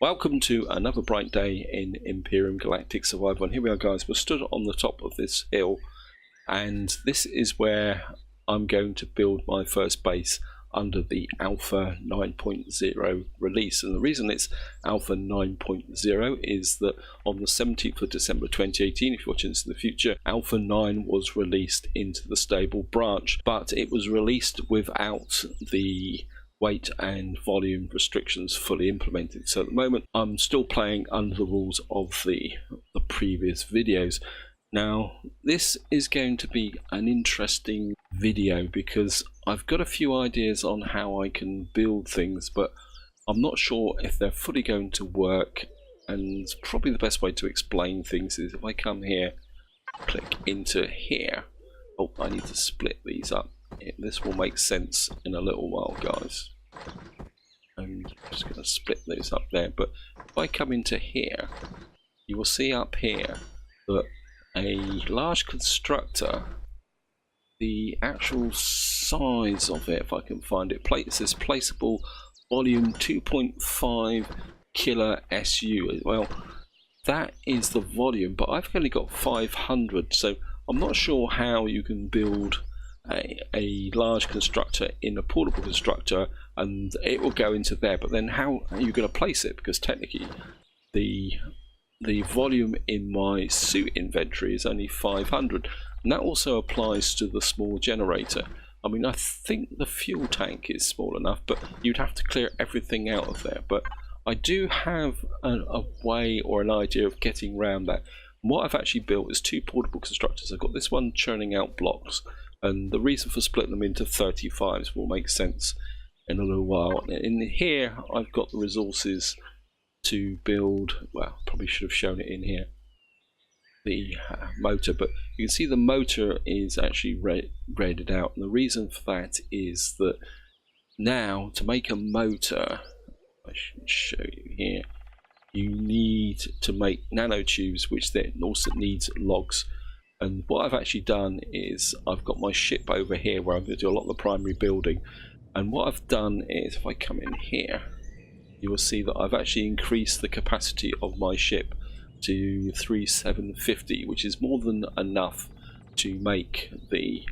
Welcome to another bright day in Empyrion Galactic Survival, and here we are guys, we're stood on the top of this hill and this is where I'm going to build my first base under the Alpha 9.0 release. And the reason it's Alpha 9.0 is that on the 17th of December 2018, if you're watching this in the future, Alpha 9 was released into the stable branch, but it was released without the weight and volume restrictions fully implemented. So at the moment I'm still playing under the rules of the previous videos. Now this is going to be an interesting video because I've got a few ideas on how I can build things, but I'm not sure if they're fully going to work, and probably the best way to explain things is if I come here, click into here. Oh, I need to split these up. This will make sense in a little while guys. I'm just going to split those up there, but if I come into here, you will see up here that a large constructor, the actual size of it, if I can find it, it says placeable volume 2.5 killer SU. Well, that is the volume, but I've only got 500, so I'm not sure how you can build a large constructor in a portable constructor and it will go into there, but then how are you going to place it? Because technically the volume in my suit inventory is only 500, and that also applies to the small generator. I mean, I think the fuel tank is small enough, but you'd have to clear everything out of there. But I do have a way or an idea of getting around that. And what I've actually built is two portable constructors. I've got this one churning out blocks, and the reason for splitting them into 35s will make sense in a little while. In here I've got the resources to build, well, probably should have shown it in here, the motor, but you can see the motor is actually rated out, and the reason for that is that now to make a motor, I should show you here, you need to make nanotubes, which then also needs logs. And what I've actually done is I've got my ship over here where I'm going to do a lot of the primary building, and what I've done is if I come in here, you will see that I've actually increased the capacity of my ship to 3750, which is more than enough to make the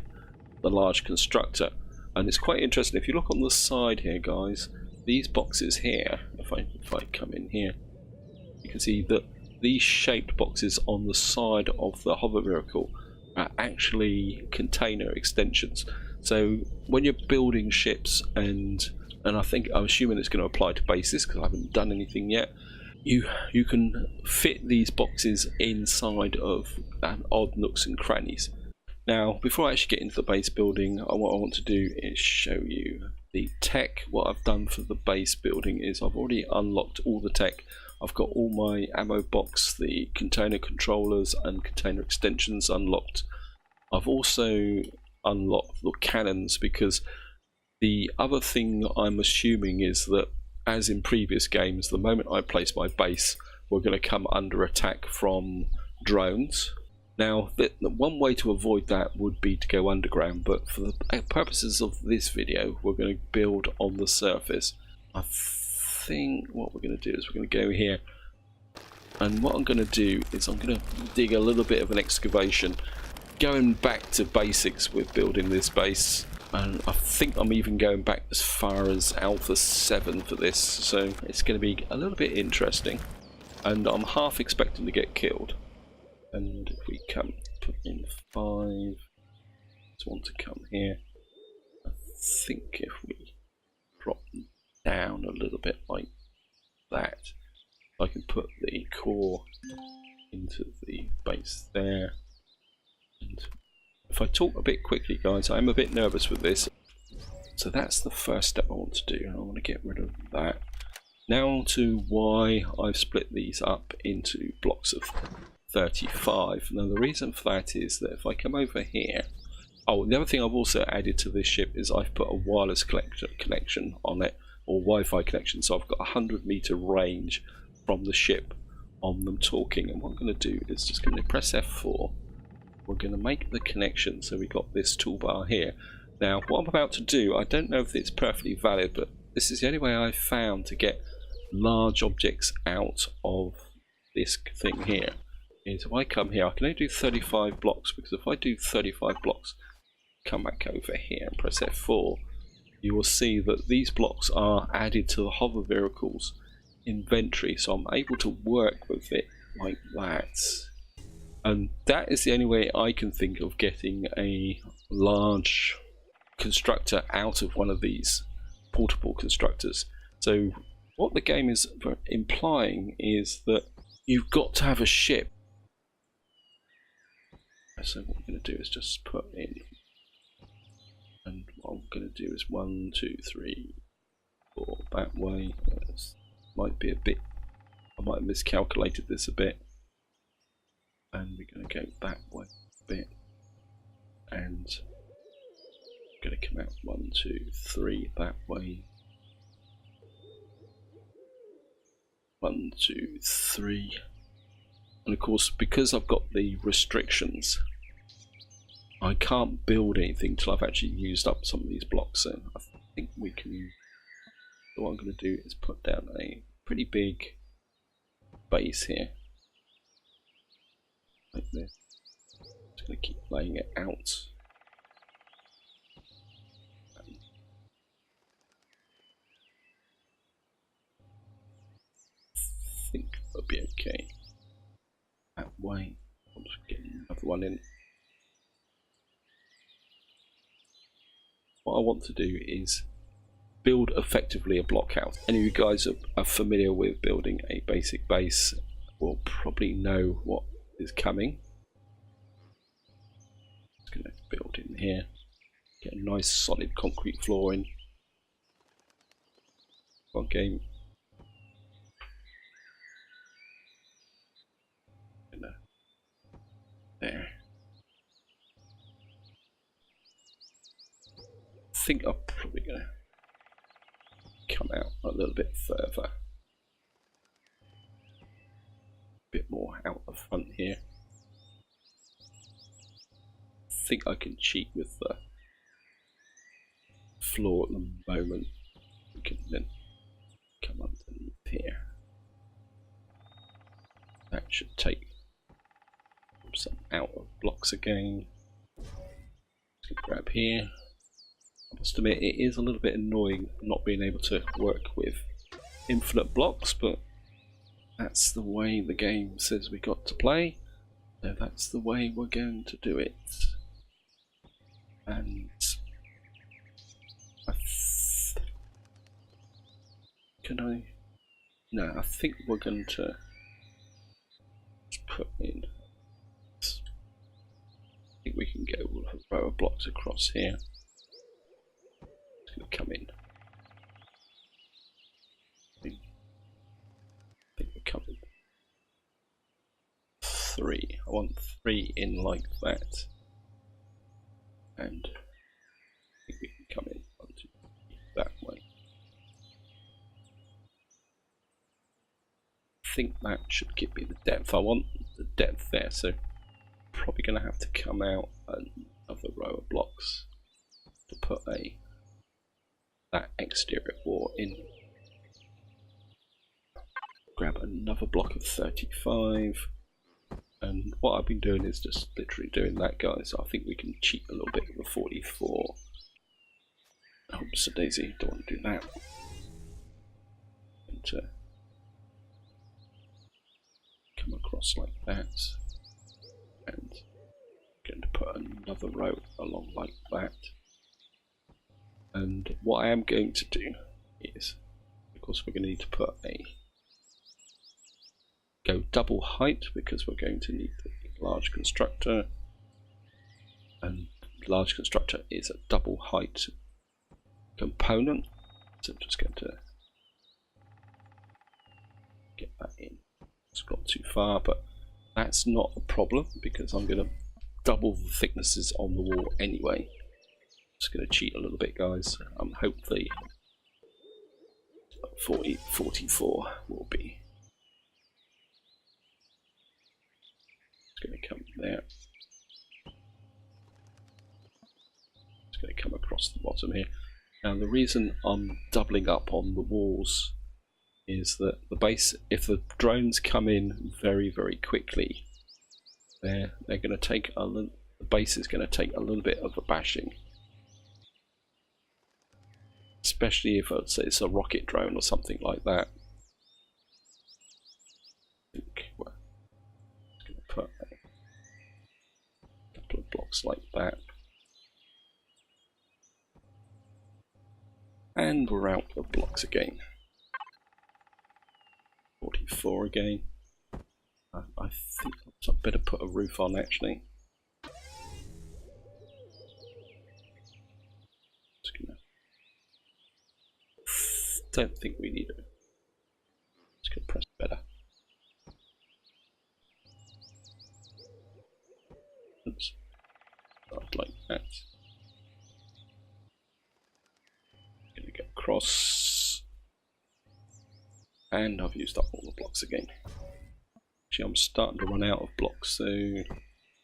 large constructor. And it's quite interesting, if you look on the side here guys, these boxes here, if I come in here, you can see that these shaped boxes on the side of the hover vehicle are actually container extensions. So when you're building ships, and I'm assuming it's going to apply to bases because I haven't done anything yet, you can fit these boxes inside of odd nooks and crannies. Now before I actually get into the base building, what I want to do is show you the tech. What I've done for the base building is I've already unlocked all the tech. I've got all my ammo box, the container controllers and container extensions unlocked. I've also unlocked the cannons, because the other thing I'm assuming is that, as in previous games, the moment I place my base, we're going to come under attack from drones. Now, the one way to avoid that would be to go underground, but for the purposes of this video, we're going to build on the surface. I think what we're going to do is we're going to go here, and what I'm going to do is I'm going to dig a little bit of an excavation, going back to basics with building this base. And I think I'm even going back as far as Alpha 7 for this, so it's going to be a little bit interesting. And I'm half expecting to get killed. And if we put in 5, just want to come here. I think if we drop down a little bit like that, I can put the core into the base there. And if I talk a bit quickly guys, I'm a bit nervous with this. So that's the first step I want to do. I want to get rid of that. Now to why I've split these up into blocks of 35. Now the reason for that is that if I come over here, oh, the other thing I've also added to this ship is I've put a wireless connection on it, or Wi-Fi connection, so I've got 100-meter range from the ship on them talking. And what I'm going to do is just going to press F4. We're going to make the connection, so we got this toolbar here. Now what I'm about to do, I don't know if it's perfectly valid, but this is the only way I've found to get large objects out of this thing here is if I come here, I can only do 35 blocks, because if I do 35 blocks, come back over here and press F4, you will see that these blocks are added to the hover vehicle's inventory, so I'm able to work with it like that. And that is the only way I can think of getting a large constructor out of one of these portable constructors. So what the game is implying is that you've got to have a ship. So what we're going to do is just put in, and what I'm going to do is 1, 2, 3, 4 that way. This might be a bit, I might have miscalculated this a bit, and we're going to go that way a bit, and going to come out 1, 2, 3 that way. 1, 2, 3, and of course, because I've got the restrictions, I can't build anything till I've actually used up some of these blocks. So I think we can. What I'm going to do is put down a pretty big base here, like this. Just going to keep laying it out. I think that'll be okay. That way, I'll just get another one in. What I want to do is build effectively a block house. Any of you guys are familiar with building a basic base will probably know what is coming. Just going to build in here, get a nice solid concrete floor in. One game. There. I think I'm probably going to come out a little bit further. A bit more out the front here. I think I can cheat with the floor at the moment. We can then come underneath here. That should take some out of blocks again. Just grab here. I must admit, it is a little bit annoying not being able to work with infinite blocks, but that's the way the game says we got to play, so that's the way we're going to do it. And no, I think we're going to just put in, I think we can go with a row of blocks across here. It's going to come in. I think we're coming 3. I want 3 in like that. And I think we can come in 1, 2, 3 that way. I think that should give me the depth. I want the depth there, so probably going to have to come out another row of blocks to put that exterior wall in. Grab another block of 35, and what I've been doing is just literally doing that, guys. I think we can cheat a little bit with the 44. Oops, a daisy, don't want to do that. And come across like that, and I'm going to put another row along like that. And what I am going to do is, of course, we're going to need to put go double height, because we're going to need the large constructor, and large constructor is a double height component. So I'm just going to get that in. It's gone too far, but that's not a problem because I'm going to double the thicknesses on the wall anyway. Just going to cheat a little bit, guys. Hope the 44 will be. It's going to come there. It's going to come across the bottom here. Now the reason I'm doubling up on the walls is that the base, if the drones come in very, very quickly, they're going to take a little, the base is going to take a little bit of a bashing. Especially if it's a rocket drone or something like that. I think we're going to put a couple of blocks like that. And we're out of blocks again. 44 again. I think I better put a roof on actually. Don't think we need it. Just gonna press better. Oops. Start like that. Gonna go across. And I've used up all the blocks again. Actually, I'm starting to run out of blocks, so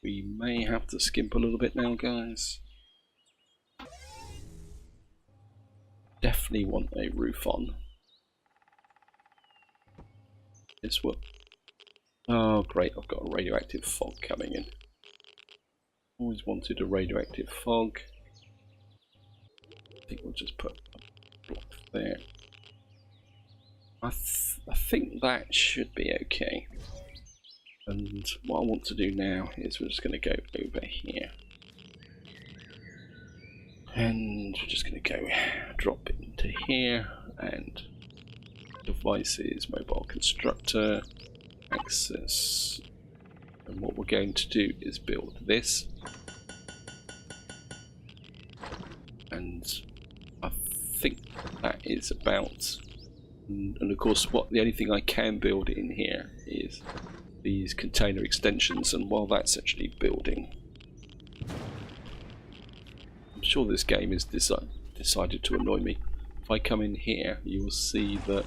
we may have to skimp a little bit now, guys. Definitely want a roof on. This will. Oh, great! I've got a radioactive fog coming in. Always wanted a radioactive fog. I think we'll just put a block there. I think that should be okay. And what I want to do now is we're just going to go over here. And we're just going to go drop it into here, and devices, mobile constructor, access. And what we're going to do is build this. And I think that is about, and of course the only thing I can build in here is these container extensions, and while that's actually building, I'm sure this game has decided to annoy me. If I come in here, you will see that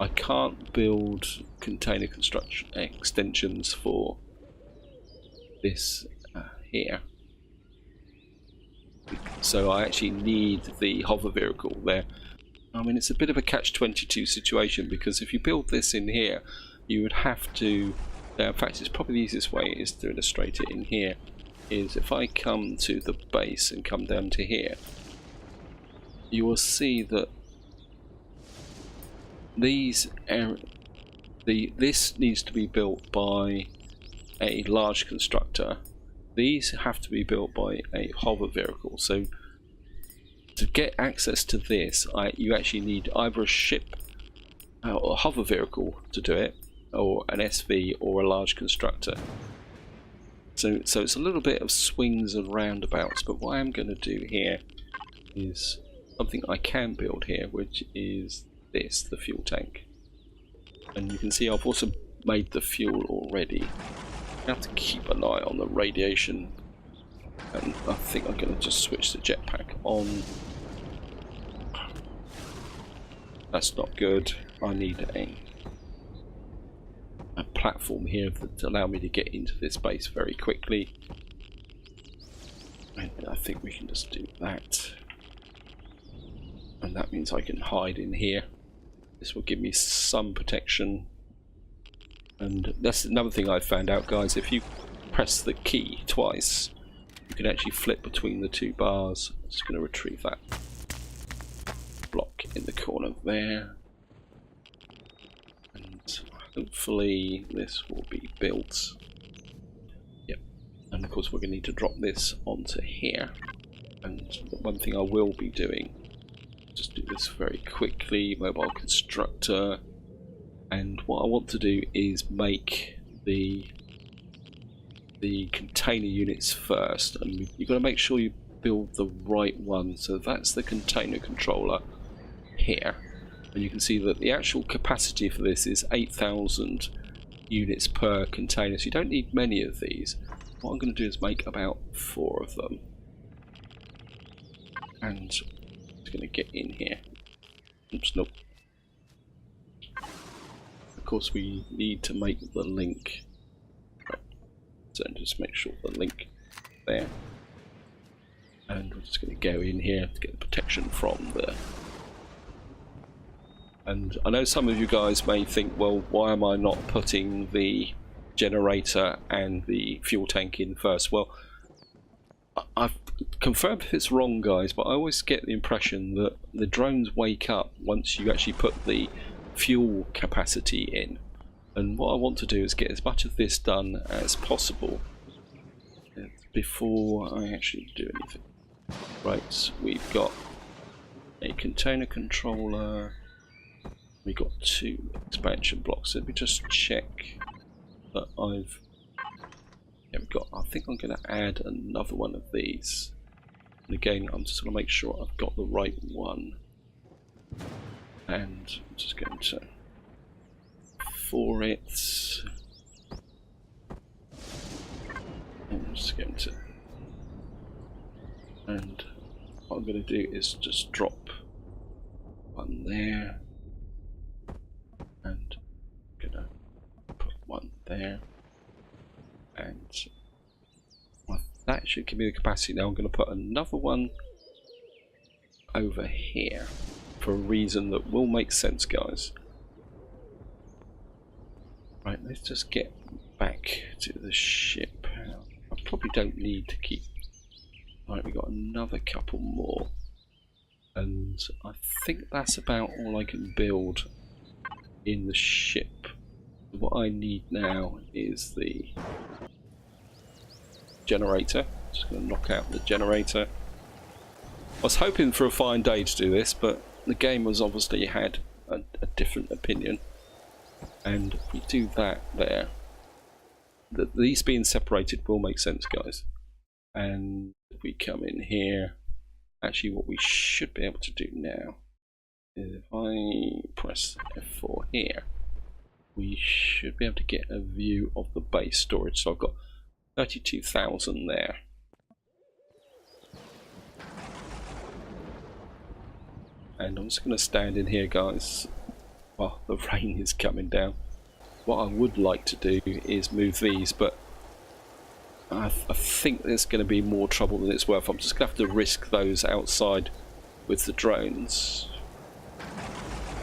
I can't build container construction extensions for this here. So I actually need the hover vehicle there. I mean, it's a bit of a catch-22 situation, because if you build this in here, you would have to, in fact it's probably the easiest way is to illustrate it in here, is if I come to the base and come down to here, you will see that these this needs to be built by a large constructor. These have to be built by a hover vehicle. So to get access to this, you actually need either a ship or a hover vehicle to do it, or an SV or a large constructor. So it's a little bit of swings and roundabouts, but what I'm going to do here is something I can build here, which is this, the fuel tank. And you can see I've also made the fuel already. I have to keep an eye on the radiation, and I think I'm going to just switch the jetpack on. That's not good. I need a platform here that allow me to get into this base very quickly, and I think we can just do that, and that means I can hide in here. This will give me some protection. And that's another thing I found out, guys. If you press the key twice, you can actually flip between the two bars. I'm just going to retrieve that block in the corner there, and hopefully this will be built. Yep. And of course we're going to need to drop this onto here. And the one thing I will be doing, just do this very quickly, mobile constructor. And what I want to do is make the container units first, and you've got to make sure you build the right one. So that's the container controller here, and you can see that the actual capacity for this is 8,000 units per container, so you don't need many of these. What I'm going to do is make about 4 of them, and I'm just going to get in here. Oops, nope. Of course we need to make the link, so just make sure the link there, and we're just going to go in here to get the protection from the And I know some of you guys may think, well, why am I not putting the generator and the fuel tank in first? Well, I've confirmed if it's wrong, guys, but I always get the impression that the drones wake up once you actually put the fuel capacity in. And what I want to do is get as much of this done as possible before I actually do anything. Right, we've got a container controller. We've got 2 expansion blocks. Let me just check that I've... Yeah, we've got... I think I'm going to add another one of these. And again, I'm just going to make sure I've got the right one. And I'm just going to... For it... I'm just going to... And what I'm going to do is just drop one there. And I'm going to put one there. And that should give me the capacity. Now I'm going to put another one over here for a reason that will make sense, guys. Right, let's just get back to the ship. I probably don't need to keep... Right, we've got another couple more. And I think that's about all I can build in the ship. What I need now is the generator. Just going to knock out the generator. I was hoping for a fine day to do this, but the game has obviously had a different opinion. And if we do that there, these being separated will make sense, guys. And if we come in here, actually what we should be able to do now is if I press F4 here, we should be able to get a view of the base storage. So I've got 32,000 there. And I'm just going to stand in here, guys, while the rain is coming down. What I would like to do is move these, but I think there's going to be more trouble than it's worth. I'm just going to have to risk those outside with the drones.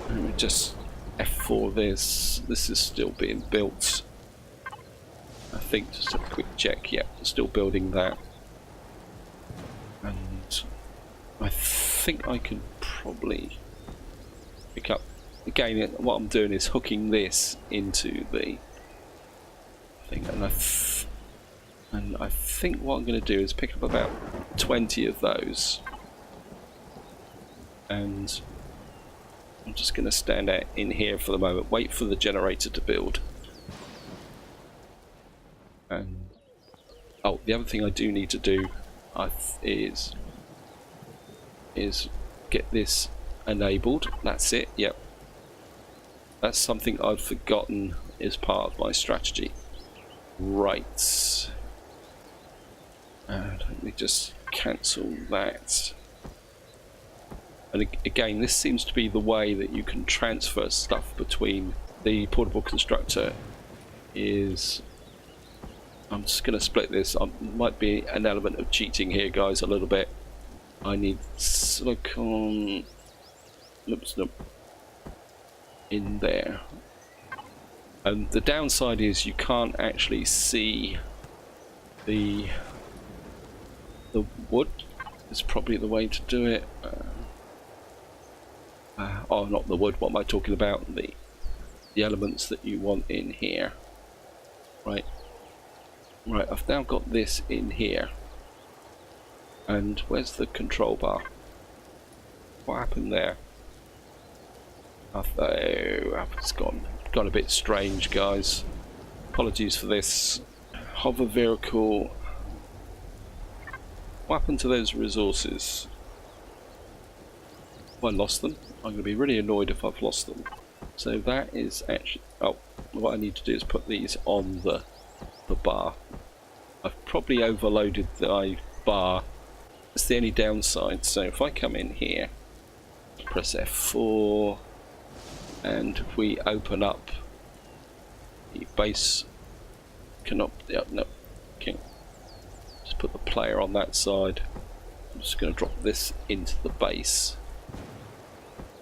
Let me just F4 this. This is still being built. I think just a quick check. Yeah, still building that. And I think I can probably pick up. Again, what I'm doing is hooking this into the thing, and I think what I'm going to do is pick up about 20 of those, and I'm just going to stand out in here for the moment, wait for the generator to build. And oh, the other thing I do need to do is get this enabled. That's it. Yep. That's something I've forgotten is part of my strategy. Right. And let me just cancel that. And again, this seems to be the way that you can transfer stuff between the portable constructor. Is I'm just going to split this. Might be an element of cheating here, guys, a little bit. I need silicon. Oops, nope. In there. And the downside is you can't actually see the wood. Is probably the way to do it. Oh, not the wood. What am I talking about? The elements that you want in here. Right. Right. I've now got this in here. And where's the control bar? What happened there? Oh, it's gone a bit strange, guys. Apologies for this. Hover vehicle. What happened to those resources? Have I lost them? I'm going to be really annoyed if I've lost them. So that is actually... Oh, what I need to do is put these on the bar. I've probably overloaded the bar. It's the only downside. So if I come in here, press F4, and if we open up the base... Cannot... Yeah, no. Okay. Just put the player on that side. I'm just going to drop this into the base.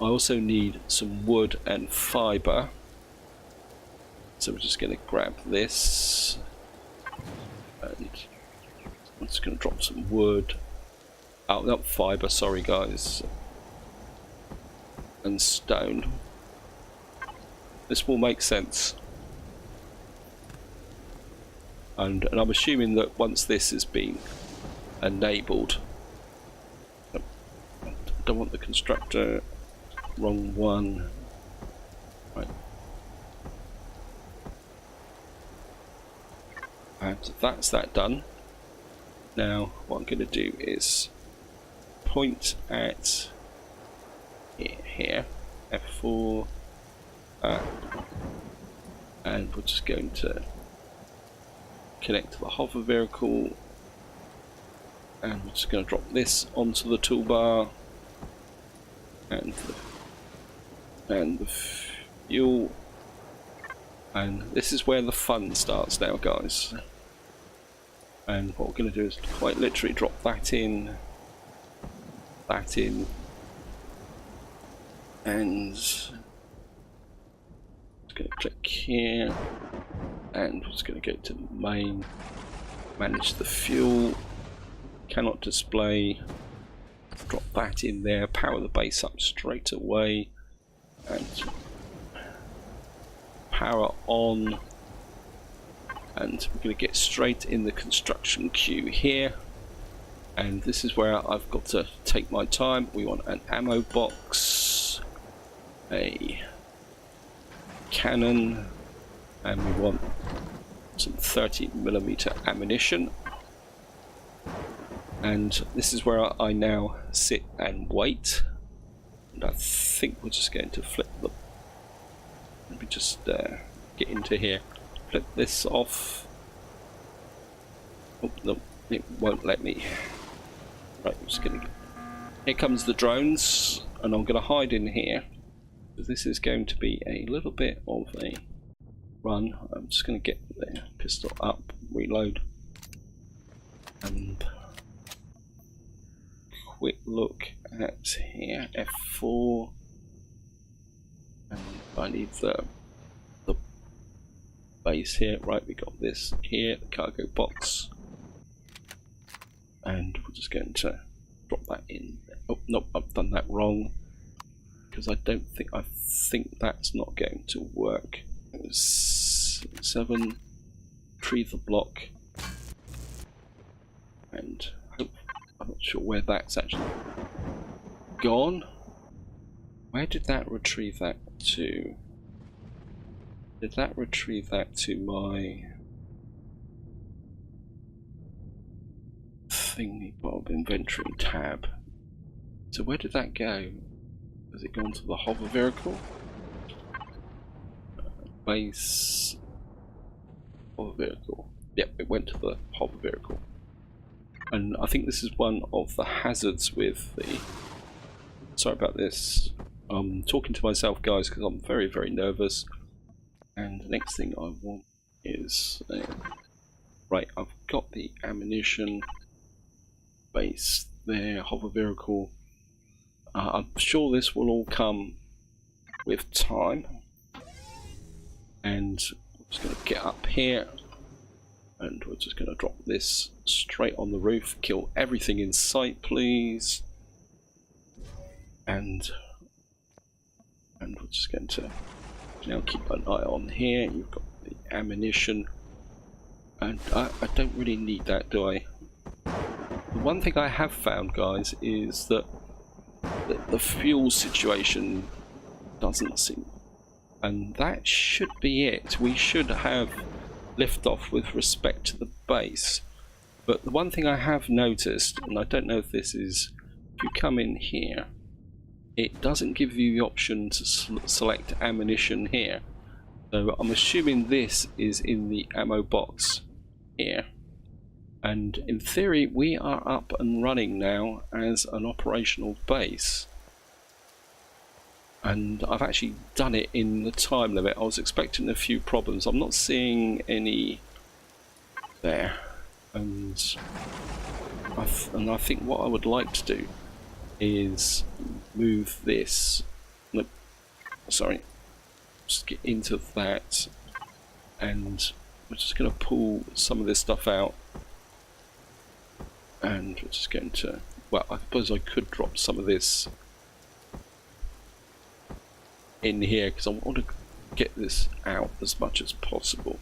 I also need some wood and fibre. So we're just going to grab this. And I'm just going to drop some wood. Oh, not fibre, sorry guys. And stone. This will make sense. And I'm assuming that once this has been enabled, I don't want the constructor, wrong one. Right. And that's that done. Now what I'm going to do is point at here, F4, and we're just going to connect to the hover vehicle, and we're just going to drop this onto the toolbar, and the fuel, and this is where the fun starts now, guys. And what we're going to do is quite literally drop that in, and just going to click here, and we're just going to go to main, manage the fuel, cannot display, drop that in there, power the base up straight away, and power on, and we're going to get straight in the construction queue here. And this is where I've got to take my time. We want an ammo box, a cannon, and we want some 30mm ammunition. And this is where I now sit and wait. And I think we're just going to flip the... Let me just get into here. Flip this off. Oh, no, it won't let me. Right, I'm just going to... Here comes the drones, and I'm going to hide in here. This is going to be a little bit of a run. I'm just going to get the pistol up, reload, and quick look at here, F4, and I need the base here. Right, we got this here, the cargo box, and we're just going to drop that in. Oh no, I've done that wrong, because I think that's not going to work. It was 7, retrieve the block, and I'm not sure where that's actually gone. Where did that retrieve that to? Did that retrieve that to my thingy bob inventory tab? So where did that go? Has it gone to the hover vehicle? Base hover vehicle. Yep, it went to the hover vehicle. And I think this is one of the hazards with the... Sorry about this. I'm talking to myself, guys, because I'm very, very nervous. And the next thing I want is... right, I've got the ammunition base there, hover vehicle. I'm sure this will all come with time. And I'm just going to get up here. And we're just going to drop this straight on the roof. Kill everything in sight, please. And we're just going to now keep an eye on here. You've got the ammunition. And I don't really need that, do I? The one thing I have found, guys, is that the fuel situation doesn't seem... And that should be it. We should have liftoff with respect to the base. But the one thing I have noticed, and I don't know if this is... If you come in here, it doesn't give you the option to select ammunition here. So I'm assuming this is in the ammo box here. And in theory, we are up and running now as an operational base. And I've actually done it in the time limit. I was expecting a few problems. I'm not seeing any there. And I think what I would like to do is move this Nope. Sorry. Just get into that, and we're just going to pull some of this stuff out, and we're just going to, well, I suppose I could drop some of this in here because I want to get this out as much as possible.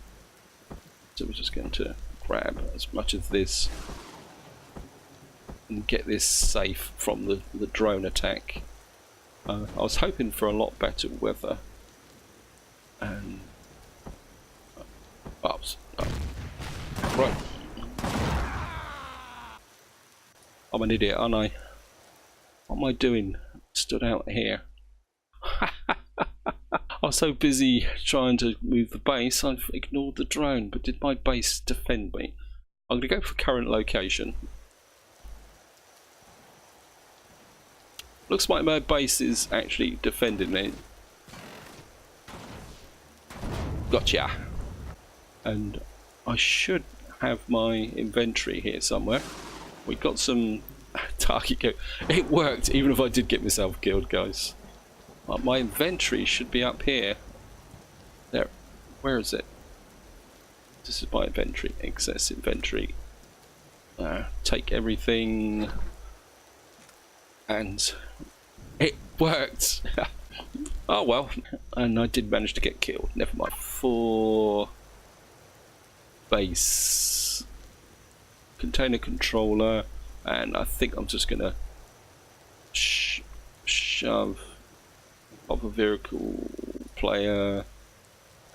So we're just going to grab as much of this and get this safe from the drone attack. I was hoping for a lot better weather, and right, I'm an idiot, aren't I? What am I doing? Stood out here. I was so busy trying to move the base, I've ignored the drone. But did my base defend me? I'm going to go for current location. Looks like my base is actually defending me. Gotcha. And I should have my inventory here somewhere. We got some target kill. It worked, even if I did get myself killed, guys. My inventory should be up here. There. Where is it? This is my inventory. Excess inventory. Take everything. And it worked. Oh well. And I did manage to get killed. Never mind. For base. Container controller. And I think I'm just going to shove of a vehicle player,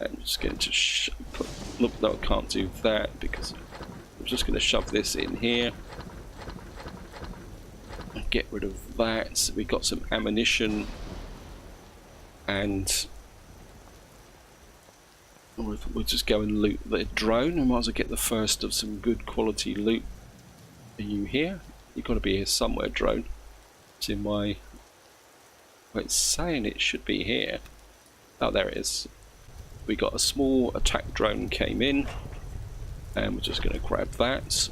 and I'm just going to look, no, I can't do that because I'm just going to shove this in here and get rid of that. So we got some ammunition, and we'll just go and loot the drone. I might as well get the first of some good quality loot. Are you here? You've got to be here somewhere, drone. It's in my... well, it's saying it should be here. Oh, there it is. We got a small attack drone came in, and we're just going to grab that.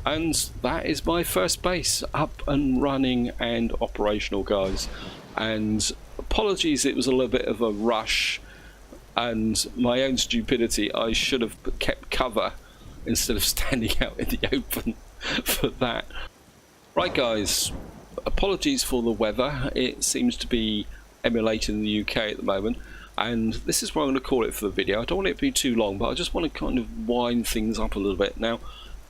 And that is my first base up and running and operational, guys. And apologies, it was a little bit of a rush and my own stupidity. I should have kept cover instead of standing out in the open for that. Right, guys, apologies for the weather. It seems to be emulating the UK at the moment, and this is what I'm going to call it for the video. I don't want it to be too long, but I just want to kind of wind things up a little bit. Now,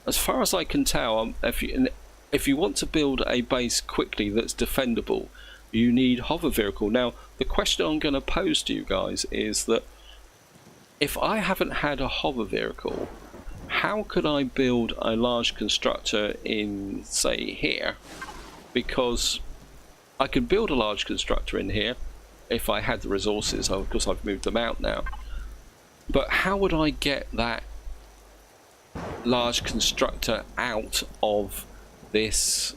as far as I can tell, if you want to build a base quickly that's defendable, you need hover vehicle. Now, the question I'm going to pose to you guys is that if I haven't had a hover vehicle, how could I build a large constructor in, say, here? Because I could build a large constructor in here if I had the resources. Of course, I've moved them out now. But how would I get that large constructor out of this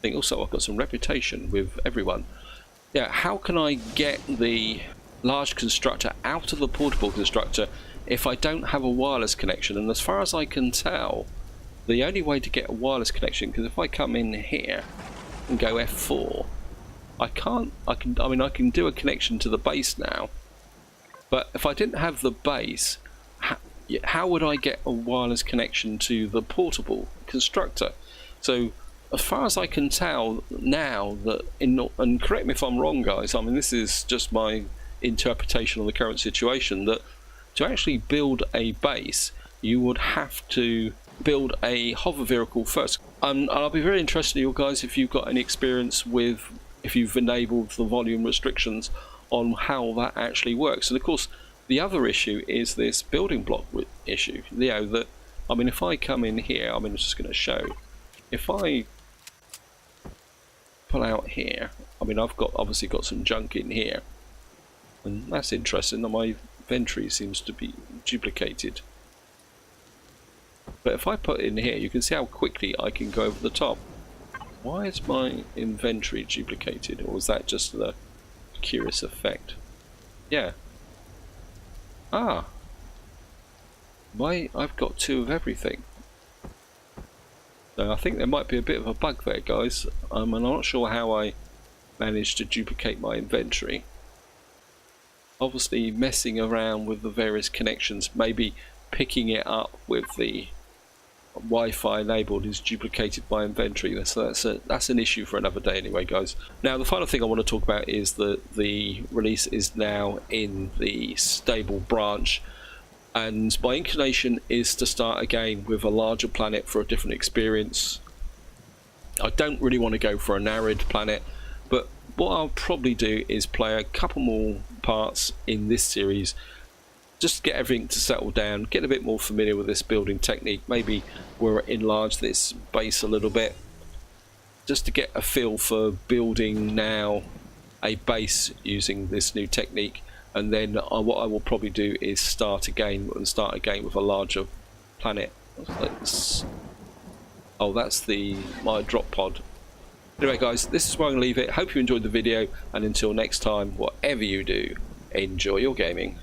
thing? Also, I've got some reputation with everyone. Yeah, how can I get the large constructor out of the portable constructor if I don't have a wireless connection? And as far as I can tell, the only way to get a wireless connection, because if I come in here and go F4, I can do a connection to the base now, but if I didn't have the base, how would I get a wireless connection to the portable constructor? So as far as I can tell now, that and correct me if I'm wrong, guys, I mean, this is just my interpretation of the current situation, that to actually build a base you would have to build a hover vehicle first. And I'll be very interested in you guys if you've got any experience with, if you've enabled the volume restrictions, on how that actually works. And of course the other issue is this building block issue. You know, that, I mean, if I come in here, I mean, I'm just going to show, if I pull out here, I mean, I've got obviously got some junk in here, and that's interesting that my inventory seems to be duplicated. But if I put in here, you can see how quickly I can go over the top. Why is my inventory duplicated, or was that just the curious effect? Yeah. Ah. I've got 2 of everything. So I think there might be a bit of a bug there, guys. I'm not sure how I manage to duplicate my inventory. Obviously messing around with the various connections, maybe picking it up with the Wi-Fi enabled is duplicated my inventory. So that's an issue for another day anyway, guys. Now the final thing I want to talk about is that the release is now in the stable branch, and my inclination is to start again with a larger planet for a different experience. I don't really want to go for an arid planet, but what I'll probably do is play a couple more parts in this series, just to get everything to settle down, get a bit more familiar with this building technique. Maybe we'll enlarge this base a little bit, just to get a feel for building now a base using this new technique. And then what I will probably do is start again with a larger planet. Oh, that's my drop pod. Anyway guys, this is where I'm going to leave it. Hope you enjoyed the video, and until next time, whatever you do, enjoy your gaming.